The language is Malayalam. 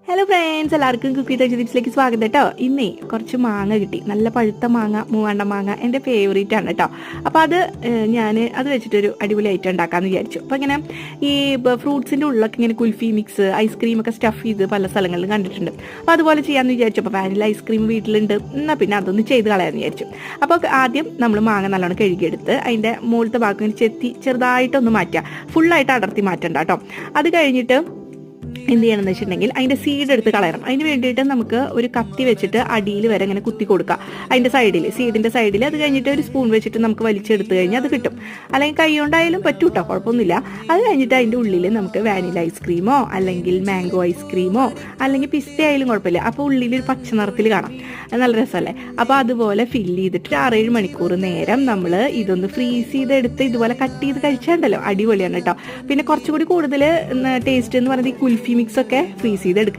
ഹലോ ഫ്രണ്ട്സ്, എല്ലാവർക്കും കുക്ക് വിത്ത് ടിപ്സിലേക്ക് സ്വാഗതം കേട്ടോ. ഇന്നേ കുറച്ച് മാങ്ങ കിട്ടി, നല്ല പഴുത്ത മാങ്ങ, മൂവാണ്ട മാങ്ങ എൻ്റെ ഫേവറേറ്റ് ആണ് കേട്ടോ. അപ്പോൾ ഞാൻ അത് വെച്ചിട്ടൊരു അടിപൊളി ഐറ്റം ഉണ്ടാക്കാമെന്ന് വിചാരിച്ചു. അപ്പോൾ ഇങ്ങനെ ഈ ഫ്രൂട്ട്സിൻ്റെ ഉള്ളിലൊക്കെ ഇങ്ങനെ കുൽഫി മിക്സ്, ഐസ്ക്രീമൊക്കെ സ്റ്റഫ് ചെയ്ത് പല സ്ഥലങ്ങളിലും കണ്ടിട്ടുണ്ട്. അപ്പോൾ അതുപോലെ ചെയ്യാമെന്ന് വിചാരിച്ചു. അപ്പോൾ വാനില ഐസ്ക്രീം വീട്ടിലുണ്ട്, എന്നാൽ പിന്നെ അതൊന്ന് ചെയ്ത് കളയാമെന്ന് വിചാരിച്ചു. അപ്പോൾ ആദ്യം നമ്മൾ മാങ്ങ നല്ലോണം കഴുകിയെടുത്ത് അതിൻ്റെ മുകളിലത്തെ ഭാഗം ഇങ്ങനെ ചെറുതായിട്ടൊന്ന് മാറ്റുക, ഫുള്ളായിട്ട് അടർത്തി മാറ്റണ്ട കേട്ടോ. അത് കഴിഞ്ഞിട്ട് എന്ത് ചെയ്യണമെന്ന് വെച്ചിട്ടുണ്ടെങ്കിൽ അതിൻ്റെ സീഡ് എടുത്ത് കളയണം. അതിന് വേണ്ടിയിട്ട് നമുക്ക് ഒരു കത്തി വെച്ചിട്ട് അടിയിൽ വരെ ഇങ്ങനെ കുത്തി കൊടുക്കുക, അതിൻ്റെ സൈഡിൽ, സീഡിൻ്റെ സൈഡിൽ. അത് കഴിഞ്ഞിട്ട് ഒരു സ്പൂൺ വെച്ചിട്ട് നമുക്ക് വലിച്ചെടുത്ത് കഴിഞ്ഞാൽ അത് കിട്ടും. അല്ലെങ്കിൽ കൈ കൊണ്ടായാലും പറ്റും കേട്ടോ, കുഴപ്പമൊന്നുമില്ല. അത് കഴിഞ്ഞിട്ട് അതിൻ്റെ ഉള്ളിൽ നമുക്ക് വാനില ഐസ്ക്രീമോ അല്ലെങ്കിൽ മാംഗോ ഐസ്ക്രീമോ അല്ലെങ്കിൽ പിസ്ത ആയാലും കുഴപ്പമില്ല. അപ്പോൾ ഉള്ളിലൊരു പച്ച നിറത്തിൽ കാണാം, നല്ല രസമല്ലേ. അപ്പോൾ അതുപോലെ ഫില്ല് ചെയ്തിട്ട് 6-7 മണിക്കൂർ നേരം നമ്മൾ ഇതൊന്ന് ഫ്രീസ് ചെയ്തെടുത്ത് ഇതുപോലെ കട്ട് ചെയ്ത് കഴിച്ചാണ്ടല്ലോ, അടിപൊളിയാണ് കേട്ടോ. പിന്നെ കുറച്ചുകൂടി കൂടുതൽ ടേസ്റ്റ് എന്ന് പറയുന്നത് ഈ കുൽഫി മിക്സ് ഒക്കെ ഫ്രീസ് ചെയ്തെടുക്കുക.